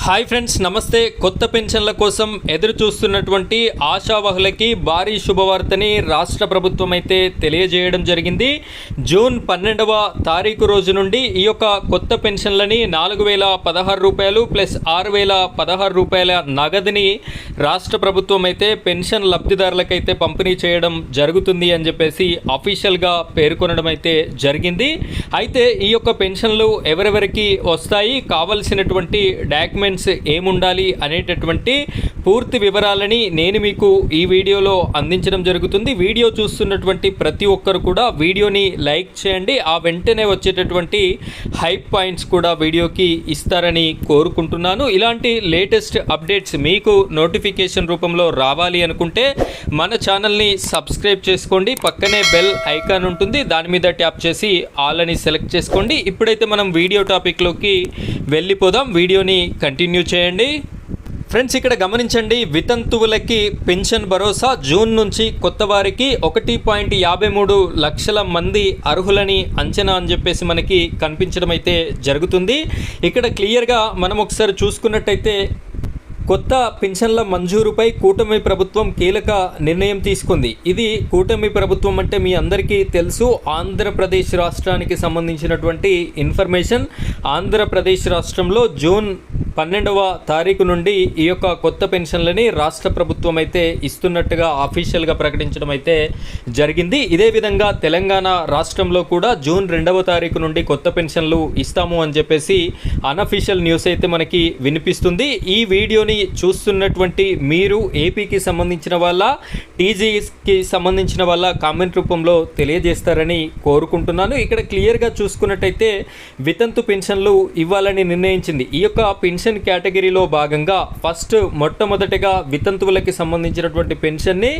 Hi friends, నమస్తే. కొత్త పెన్షన్ల కోసం ఎదురు చూస్తున్నటువంటి ఆశావహులకి భారీ శుభవార్తని రాష్ట్ర ప్రభుత్వం అయితే తెలియజేయడం జరిగింది. జూన్ 12వ తారీఖు రోజు నుండి ఈ యొక్క కొత్త పెన్షన్లని 4,016 రూపాయలు ప్లస్ 6,016 రూపాయల నగదుని రాష్ట్ర ప్రభుత్వం అయితే పెన్షన్ లబ్ధిదారులకైతే పంపిణీ చేయడం జరుగుతుంది అని చెప్పేసి అఫీషియల్గా పేర్కొనడం అయితే జరిగింది. అయితే ఈ యొక్క పెన్షన్లు ఎవరెవరికి వస్తాయి, కావలసినటువంటి డాక్యుమెంట్స్ ఏముండాలి అనేటటువంటి పూర్తి వివరాలని నేను మీకు ఈ వీడియోలో అందించడం జరుగుతుంది. వీడియో చూస్తున్నటువంటి ప్రతి ఒక్కరు కూడా వీడియోని లైక్ చేయండి. ఆ వెంటనే వచ్చేటటువంటి హైప్ పాయింట్స్ కూడా వీడియోకి ఇస్తారని కోరుకుంటున్నాను. ఇలాంటి లేటెస్ట్ అప్డేట్స్ మీకు నోటిఫికేషన్ రూపంలో రావాలి అనుకుంటే మన ఛానల్ని సబ్స్క్రైబ్ చేసుకోండి. పక్కనే బెల్ ఐకాన్ ఉంటుంది, దాని మీద ట్యాప్ చేసి ఆల్ అని సెలెక్ట్ చేసుకోండి. ఇప్పుడైతే మనం వీడియో టాపిక్లోకి వెళ్ళిపోదాం. వీడియోని కంటిన్యూ చేయండి. ఫ్రెండ్స్, ఇక్కడ గమనించండి, వితంతువులకి పెన్షన్ భరోసా జూన్ నుంచి కొత్త వారికి 1.53 లక్షల మంది అర్హులని అంచనా అని చెప్పేసి మనకి కనిపించడం అయితే జరుగుతుంది. ఇక్కడ క్లియర్గా మనం ఒకసారి చూసుకున్నట్టయితే కొత్త పెన్షన్ల మంజూరుపై కూటమి ప్రభుత్వం కీలక నిర్ణయం తీసుకుంది. ఇది కూటమి ప్రభుత్వం అంటే మీ అందరికీ తెలుసు, ఆంధ్రప్రదేశ్ రాష్ట్రానికి సంబంధించినటువంటి ఇన్ఫర్మేషన్. ఆంధ్రప్రదేశ్ రాష్ట్రంలో జూన్ 12వ తారీఖు నుండి ఈ యొక్క కొత్త పెన్షన్లని రాష్ట్ర ప్రభుత్వం అయితే ఇస్తున్నట్టుగా అఫీషియల్గా ప్రకటించడం అయితే జరిగింది. ఇదే విధంగా తెలంగాణ రాష్ట్రంలో కూడా జూన్ 2వ తారీఖు నుండి కొత్త పెన్షన్లు ఇస్తాము అని చెప్పేసి అన్అఫీషియల్ న్యూస్ అయితే మనకి వినిపిస్తుంది. ఈ వీడియోని చూస్తున్నటువంటి మీరు ఏపీకి సంబంధించిన వాళ్ళ, టీజీకి సంబంధించిన వాళ్ళ కామెంట్ రూపంలో తెలియజేస్తారని కోరుకుంటున్నాను. ఇక్కడ క్లియర్గా చూసుకున్నట్టయితే వితంతు పెన్షన్లు ఇవ్వాలని నిర్ణయించింది. ఈ యొక్క పెన్షన్ కేటగిరీలో భాగంగా మొట్టమొదటిగా వితంతువులకి సంబంధించినటువంటి పెన్షన్ని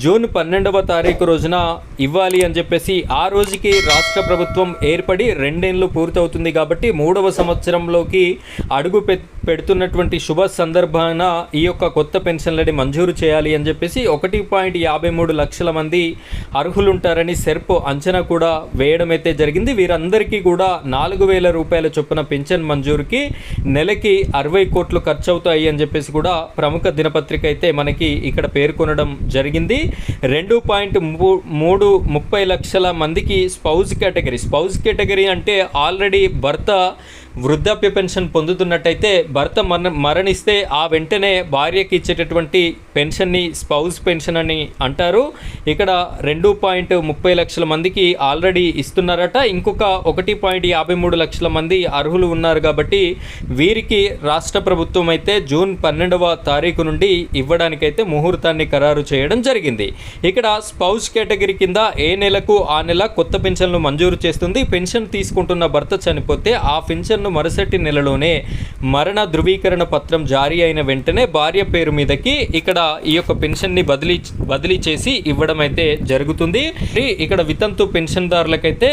జూన్ 12వ తారీఖు రోజున ఇవ్వాలి అని చెప్పేసి ఆ రోజుకి రాష్ట్ర ప్రభుత్వం ఏర్పడి 2 ఏళ్ళు పూర్తవుతుంది. కాబట్టి 3వ సంవత్సరంలోకి అడుగు పెడుతున్నటువంటి శుభ సందర్భాన ఈ యొక్క కొత్త పెన్షన్లని మంజూరు చేయాలి అని చెప్పేసి 1.53 లక్షల మంది అర్హులుంటారని సెర్ప్ అంచనా కూడా వేయడం అయితే జరిగింది. వీరందరికీ కూడా 4,000 రూపాయల చొప్పున పెన్షన్ మంజూరుకి నెలకి 60 కోట్లు ఖర్చు అవుతాయి అని చెప్పేసి కూడా ప్రముఖ దినపత్రిక అయితే మనకి ఇక్కడ పేర్కొనడం జరిగింది. 2.30 లక్షల మందికి స్పౌజ్ కేటగిరీ అంటే ఆల్రెడీ భర్త వృద్ధాప్య పెన్షన్ పొందుతున్నట్టయితే భర్త మరణిస్తే ఆ వెంటనే భార్యకి ఇచ్చేటటువంటి పెన్షన్ని స్పౌజ్ పెన్షన్ అని అంటారు. ఇక్కడ 2.30 లక్షల మందికి ఆల్రెడీ ఇస్తున్నారట. ఇంకొక 1.53 లక్షల మంది అర్హులు ఉన్నారు. కాబట్టి వీరికి రాష్ట్ర ప్రభుత్వం అయితే జూన్ 12వ తారీఖు నుండి ఇవ్వడానికైతే ముహూర్తాన్ని ఖరారు చేయడం జరిగింది. ఇక్కడ స్పౌజ్ కేటగిరీ కింద ఏ నెలకు ఆ నెల కొత్త పెన్షన్లు మంజూరు చేస్తుంది. పెన్షన్ తీసుకుంటున్న భర్త చనిపోతే ఆ పెన్షన్ మరుసటి నెలలోనే మరణ ధృవీకరణ పత్రం జారీ అయిన వెంటనే భార్య పేరు మీదకి ఇక్కడ ఈ యొక్క పెన్షన్ని బదిలీ చేసి ఇవ్వడం అయితే జరుగుతుంది. ఇక్కడ వితంతు పెన్షన్దారులకైతే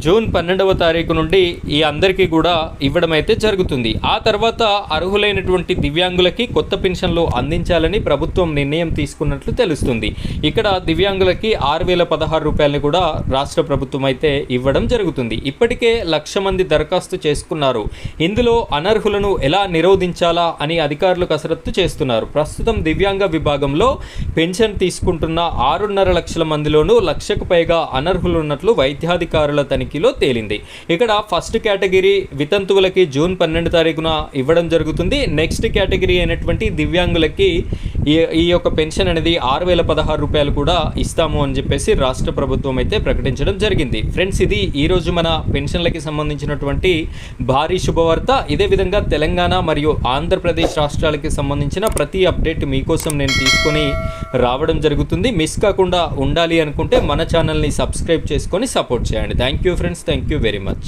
జూన్ 12వ తారీఖు నుండి ఈ అందరికీ కూడా ఇవ్వడం అయితే జరుగుతుంది. ఆ తర్వాత అర్హులైనటువంటి దివ్యాంగులకి కొత్త పెన్షన్లు అందించాలని ప్రభుత్వం నిర్ణయం తీసుకున్నట్లు తెలుస్తుంది. ఇక్కడ దివ్యాంగులకి 6,016 రూపాయలని కూడా రాష్ట్ర ప్రభుత్వం అయితే ఇవ్వడం జరుగుతుంది. ఇప్పటికే 1,00,000 మంది దరఖాస్తు చేసుకున్నారు. ఇందులో అనర్హులను ఎలా నిరోధించాలా అని అధికారులు కసరత్తు చేస్తున్నారు. ప్రస్తుతం దివ్యాంగ విభాగంలో పెన్షన్ తీసుకుంటున్న 6.5 లక్షల మందిలోనూ 1,00,000కు పైగా అనర్హులు ఉన్నట్లు వైద్యాధికారుల తనిఖీలో తేలింది. ఇక్కడ ఫస్ట్ కేటగిరీ వితంతువులకి జూన్ 12 తారీఖున ఇవ్వడం జరుగుతుంది. నెక్స్ట్ కేటగిరీ అయినటువంటి దివ్యాంగులకి ఈ యొక్క పెన్షన్ అనేది 6,016 రూపాయలు కూడా ఇస్తాము అని చెప్పేసి రాష్ట్ర ప్రభుత్వం అయితే ప్రకటించడం జరిగింది. ఫ్రెండ్స్, ఇది ఈరోజు మన పెన్షన్లకి సంబంధించినటువంటి భారీ శుభవార్త. ఇదే విధంగా తెలంగాణ మరియు ఆంధ్రప్రదేశ్ రాష్ట్రాలకి సంబంధించిన ప్రతి అప్డేట్ మీకోసం నేను తీసుకొని రావడం జరుగుతుంది. మిస్ కాకుండా ఉండాలి అనుకుంటే మన ఛానల్ని సబ్స్క్రైబ్ చేసుకొని సపోర్ట్ చేయండి. Thank you friends, thank you very much.